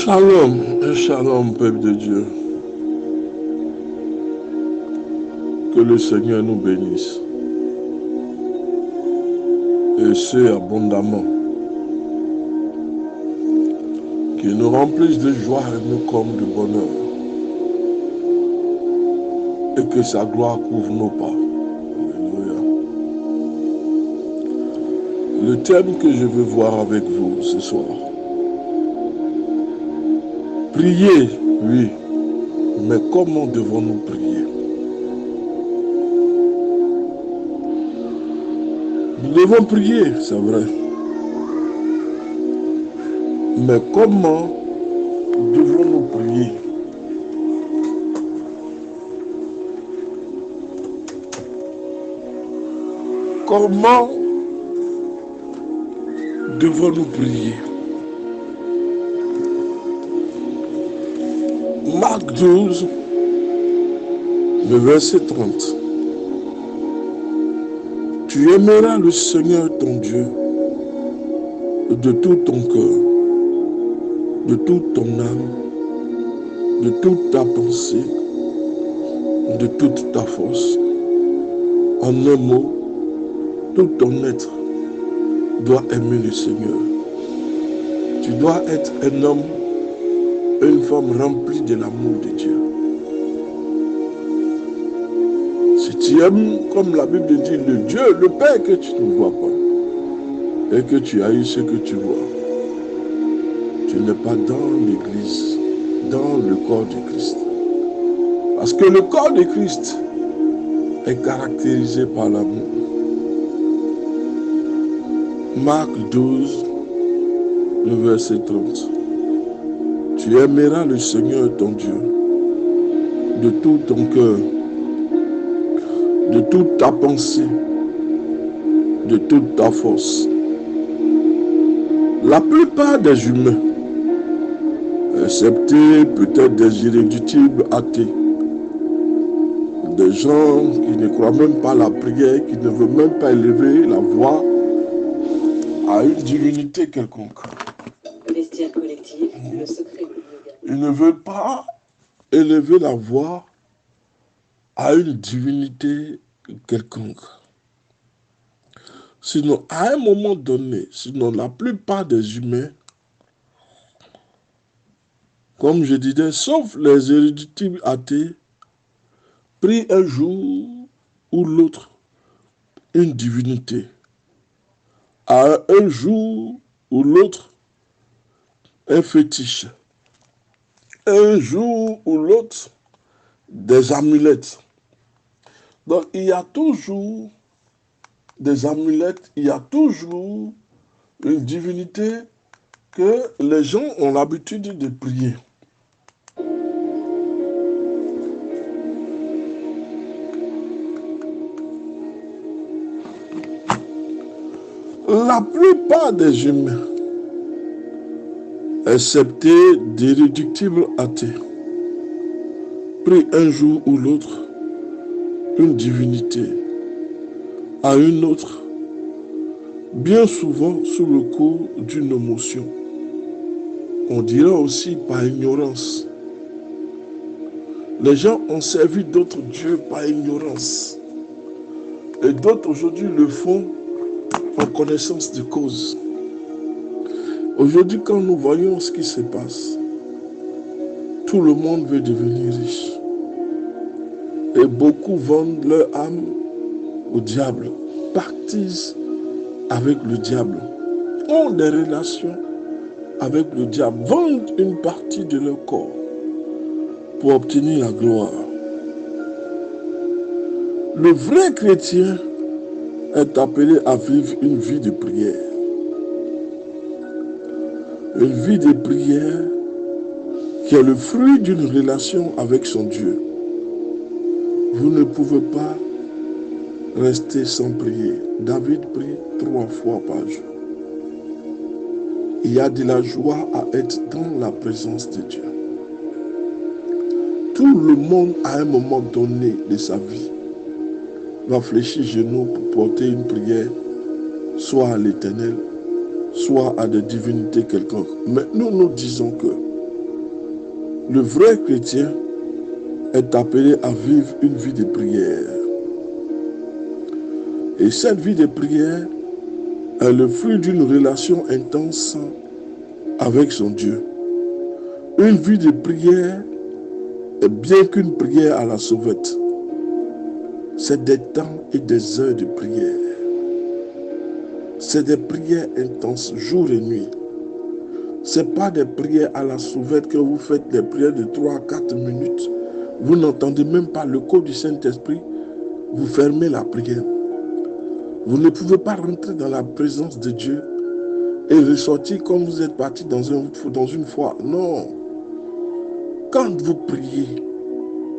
Shalom, shalom, peuple de Dieu. Que le Seigneur nous bénisse. Et ce abondamment. Qu'il nous remplisse de joie et nous comble de bonheur. Et que sa gloire couvre nos pas. Alléluia. Le thème que je veux voir avec vous ce soir. Prier, oui. Mais comment devons-nous prier? Nous devons prier, c'est vrai. Mais comment devons-nous prier? Comment devons-nous prier? Marc 12, le verset 30. Tu aimeras le Seigneur ton Dieu de tout ton cœur, de toute ton âme, de toute ta pensée, de toute ta force. En un mot, tout ton être doit aimer le Seigneur. Tu dois être un homme, une femme remplie de l'amour de Dieu. Si tu aimes, comme la Bible dit, le Dieu, le Père que tu ne vois pas, et que tu haïs ce que tu vois, tu n'es pas dans l'Église, dans le corps de Christ. Parce que le corps de Christ est caractérisé par l'amour. Marc 12, le verset 30. Tu aimeras le Seigneur ton Dieu de tout ton cœur, de toute ta pensée, de toute ta force. La plupart des humains, excepté peut-être des irréductibles athées, des gens qui ne croient même pas à la prière, qui ne veulent même pas élever la voix à une divinité quelconque. Vestiaire collectif, le secret du yoga. Ils ne veulent pas élever la voix à une divinité quelconque. Sinon, à un moment donné, sinon la plupart des humains, comme je disais, sauf les irréductibles athées, prient un jour ou l'autre une divinité. À un jour ou l'autre, un fétiche. Un jour ou l'autre, des amulettes. Donc, il y a toujours des amulettes, il y a toujours une divinité que les gens ont l'habitude de prier. La plupart des humains, excepté d'irréductibles athées, prient un jour ou l'autre une divinité à une autre, bien souvent sous le coup d'une émotion. On dirait aussi par ignorance. Les gens ont servi d'autres dieux par ignorance. Et d'autres aujourd'hui le font en connaissance de cause. Aujourd'hui, quand nous voyons ce qui se passe, tout le monde veut devenir riche. Et beaucoup vendent leur âme au diable, pactisent avec le diable, ont des relations avec le diable, vendent une partie de leur corps pour obtenir la gloire. Le vrai chrétien est appelé à vivre une vie de prière. Une vie de prière qui est le fruit d'une relation avec son Dieu. Vous ne pouvez pas rester sans prier. David prie 3 fois par jour. Il y a de la joie à être dans la présence de Dieu. Tout le monde, à un moment donné de sa vie, va fléchir genoux pour porter une prière, soit à l'Éternel, soit à des divinités quelconques. Mais nous disons que Le vrai chrétien est appelé à vivre une vie de prière. Et cette vie de prière est le fruit d'une relation intense avec son Dieu. Une vie de prière est bien qu'une prière à la sauvette. C'est des temps et des heures de prière. C'est des prières intenses, jour et nuit. Ce n'est pas des prières à la sauvette que vous faites des prières de 3 à 4 minutes. Vous n'entendez même pas le code du Saint-Esprit. Vous fermez la prière. Vous ne pouvez pas rentrer dans la présence de Dieu et ressortir comme vous êtes parti dans une foi. Non. Quand vous priez,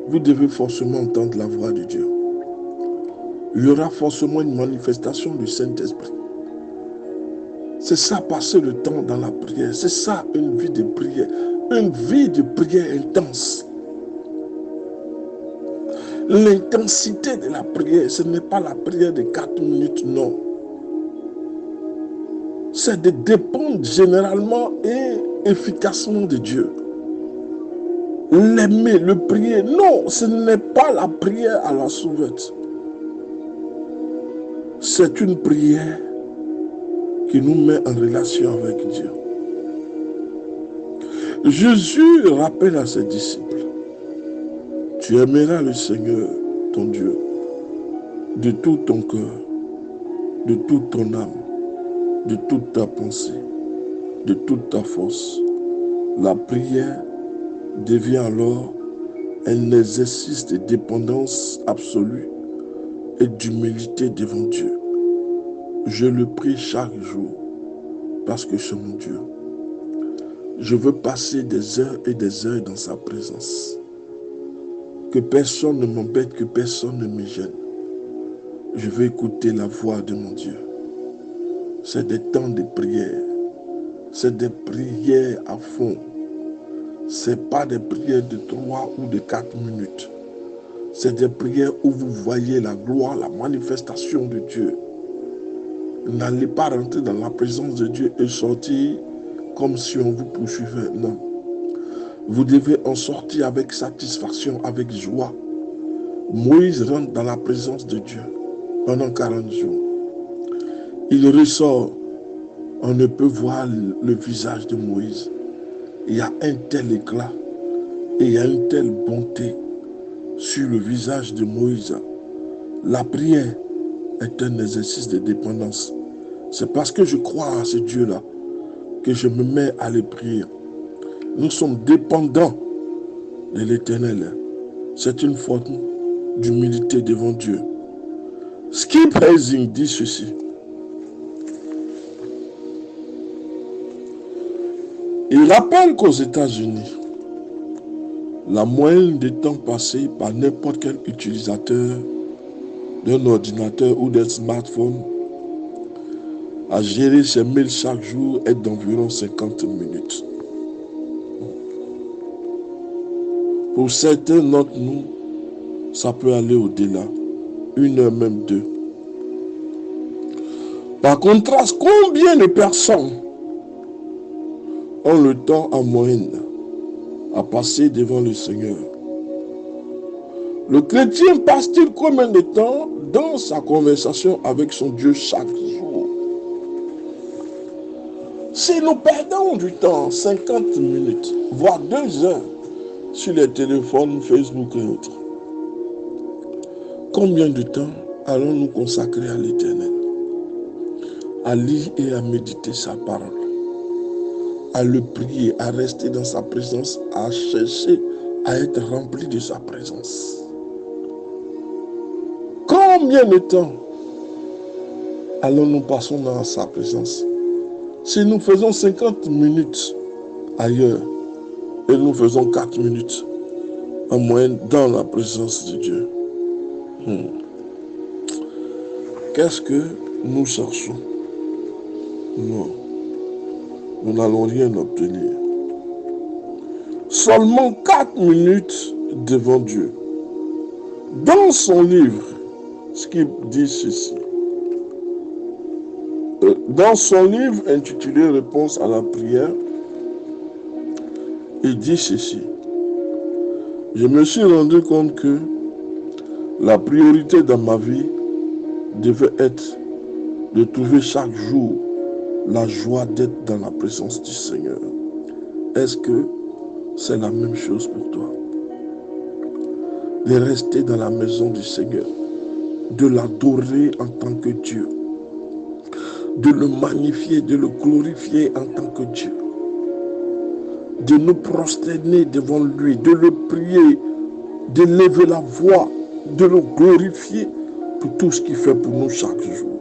vous devez forcément entendre la voix de Dieu. Il y aura forcément une manifestation du Saint-Esprit. C'est ça, passer le temps dans la prière. C'est ça, une vie de prière. Une vie de prière intense. L'intensité de la prière, ce n'est pas la prière de 4 minutes, non. C'est de dépendre généralement et efficacement de Dieu. L'aimer, le prier, non, ce n'est pas la prière à la sauvette. C'est une prière qui nous met en relation avec Dieu. Jésus rappelle à ses disciples, tu aimeras le Seigneur, ton Dieu, de tout ton cœur, de toute ton âme, de toute ta pensée, de toute ta force. La prière devient alors un exercice de dépendance absolue et d'humilité devant Dieu. Je le prie chaque jour parce que c'est mon Dieu. Je veux passer des heures et des heures dans sa présence. Que personne ne m'embête, que personne ne me gêne. Je veux écouter la voix de mon Dieu. C'est des temps de prière. C'est des prières à fond. Ce n'est pas des prières de 3 ou de 4 minutes. C'est des prières où vous voyez la gloire, la manifestation de Dieu. N'allez pas rentrer dans la présence de Dieu et sortir comme si on vous poursuivait. Non. Vous devez en sortir avec satisfaction, avec joie. Moïse rentre dans la présence de Dieu pendant 40 jours. Il ressort. On ne peut voir le visage de Moïse. Il y a un tel éclat et il y a une telle bonté sur le visage de Moïse. La prière est un exercice de dépendance. C'est parce que je crois à ce Dieu-là que je me mets à le prier. Nous sommes dépendants de l'Éternel. C'est une forme d'humilité devant Dieu. Skip Helsing dit ceci. Il rappelle qu'aux États-Unis, la moyenne de temps passé par n'importe quel utilisateur d'un ordinateur ou d'un smartphone à gérer ses mails chaque jour est d'environ 50 minutes. Pour certains d'entre nous, ça peut aller au-delà, 1 heure, même 2. Par contraste, combien de personnes ont le temps en moyenne à passer devant le Seigneur? Le chrétien passe-t-il combien de temps dans sa conversation avec son Dieu chaque jour? Si nous perdons du temps, 50 minutes, voire 2 heures, sur les téléphones, Facebook et autres, combien de temps allons-nous consacrer à l'Éternel? À lire et à méditer sa parole, à le prier, à rester dans sa présence, à chercher à être rempli de sa présence. Combien de temps allons-nous passer dans sa présence? Si nous faisons 50 minutes ailleurs et nous faisons 4 minutes en moyenne dans la présence de Dieu, qu'est-ce que nous cherchons? Non, nous n'allons rien obtenir. Seulement 4 minutes devant Dieu. Dans son livre, Skip dit ceci. Dans son livre intitulé Réponse à la prière, il dit ceci. je me suis rendu compte que la priorité dans ma vie devait être de trouver chaque jour la joie d'être dans la présence du Seigneur. Est-ce que c'est la même chose pour toi? De rester dans la maison du Seigneur, de l'adorer en tant que Dieu, de le magnifier, de le glorifier en tant que Dieu, de nous prosterner devant lui, de le prier, de lever la voix, de le glorifier pour tout ce qu'il fait pour nous chaque jour.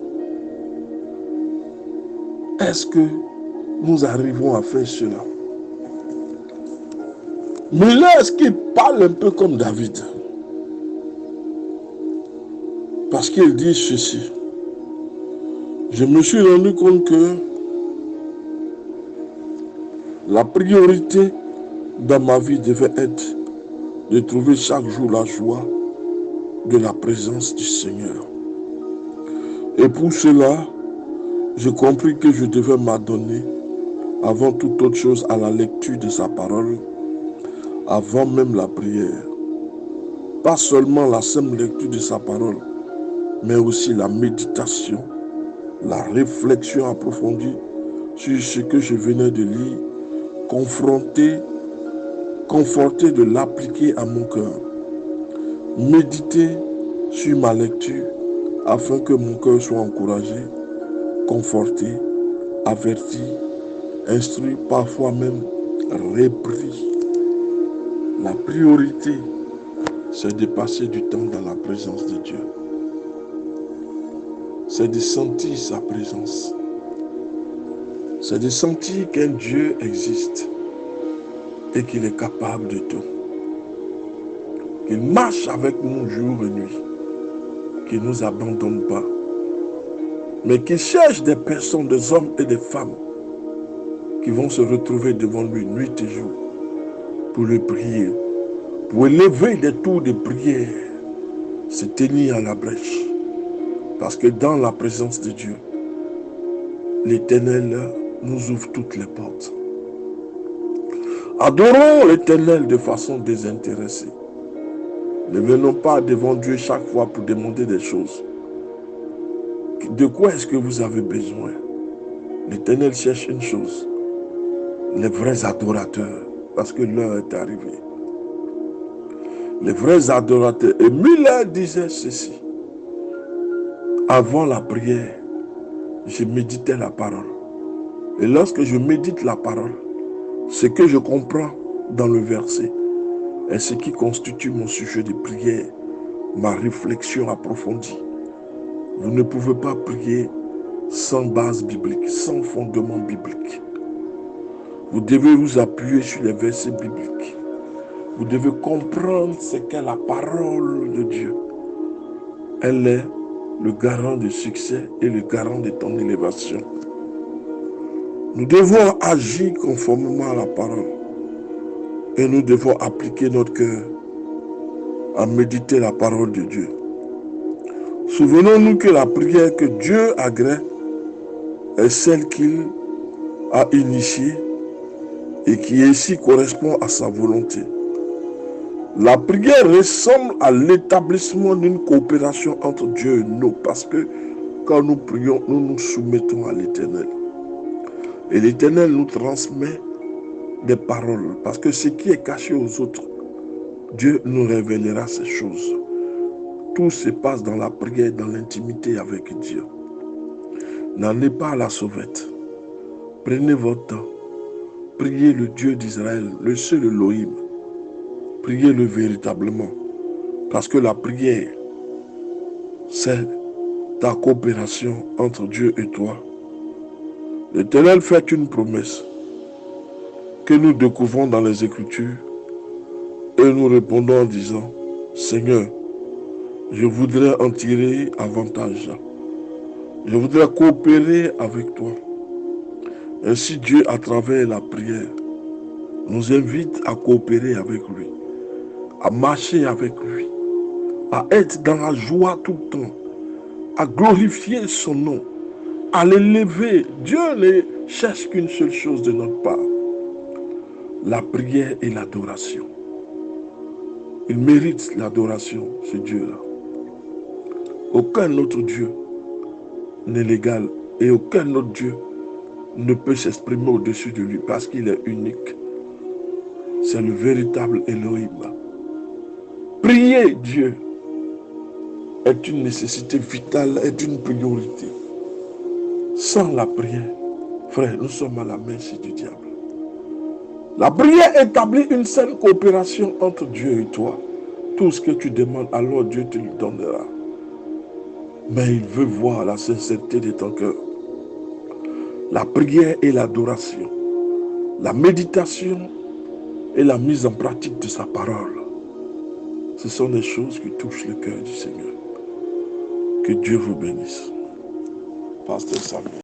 Est-ce que nous arrivons à faire cela? Mais là, est-ce qu'il parle un peu comme David? Parce qu'il dit ceci. Je me suis rendu compte que la priorité dans ma vie devait être de trouver chaque jour la joie de la présence du Seigneur. Et pour cela, j'ai compris que je devais m'adonner avant toute autre chose à la lecture de sa parole, avant même la prière. Pas seulement la simple lecture de sa parole, mais aussi la méditation, la réflexion approfondie sur ce que je venais de lire, conforté de l'appliquer à mon cœur. Méditer sur ma lecture afin que mon cœur soit encouragé, conforté, averti, instruit, parfois même repris. La priorité, c'est de passer du temps dans la présence de Dieu. C'est de sentir sa présence. C'est de sentir qu'un Dieu existe et qu'il est capable de tout. Qu'il marche avec nous jour et nuit. Qu'il ne nous abandonne pas. Mais qu'il cherche des personnes, des hommes et des femmes qui vont se retrouver devant lui nuit et jour pour le prier, pour élever des tours de prière, se tenir à la brèche. Parce que dans la présence de Dieu, l'Éternel nous ouvre toutes les portes. Adorons l'Éternel de façon désintéressée. Ne venons pas devant Dieu chaque fois pour demander des choses. De quoi est-ce que vous avez besoin? L'Éternel cherche une chose, les vrais adorateurs, parce que l'heure est arrivée. Les vrais adorateurs. Et Miller disait ceci. Avant la prière, je méditais la parole. Et lorsque je médite la parole, ce que je comprends dans le verset est ce qui constitue mon sujet de prière, ma réflexion approfondie. Vous ne pouvez pas prier sans base biblique, sans fondement biblique. Vous devez vous appuyer sur les versets bibliques. Vous devez comprendre ce qu'est la parole de Dieu. Elle est le garant de succès et le garant de ton élévation. Nous devons agir conformément à la parole. Et nous devons appliquer notre cœur à méditer la parole de Dieu. Souvenons-nous que la prière que Dieu agrée est celle qu'il a initiée et qui ainsi correspond à sa volonté. La prière ressemble à l'établissement d'une coopération entre Dieu et nous, parce que quand nous prions, nous nous soumettons à l'Éternel. Et l'Éternel nous transmet des paroles, parce que ce qui est caché aux autres, Dieu nous révélera ces choses. Tout se passe dans la prière, dans l'intimité avec Dieu. N'allez pas à la sauvette. Prenez votre temps. Priez le Dieu d'Israël, le seul Elohim. Priez-le véritablement. Parce que la prière, c'est ta coopération entre Dieu et toi. L'Éternel fait une promesse que nous découvrons dans les Écritures et nous répondons en disant, Seigneur, je voudrais en tirer avantage. Je voudrais coopérer avec toi. Ainsi Dieu, à travers la prière, nous invite à coopérer avec lui, à marcher avec lui, à être dans la joie tout le temps, à glorifier son nom, à l'élever. Dieu ne cherche qu'une seule chose de notre part, la prière et l'adoration. Il mérite l'adoration, ce Dieu-là. Aucun autre Dieu n'est l'égal et aucun autre Dieu ne peut s'exprimer au-dessus de lui parce qu'il est unique. C'est le véritable Elohim. Prier Dieu est une nécessité vitale, est une priorité. Sans la prière, frère, nous sommes à la merci du diable. La prière établit une saine coopération entre Dieu et toi. Tout ce que tu demandes, alors Dieu te le donnera. Mais il veut voir la sincérité de ton cœur. La prière et l'adoration, la méditation et la mise en pratique de sa parole. Ce sont des choses qui touchent le cœur du Seigneur. Que Dieu vous bénisse. Pasteur Samuel.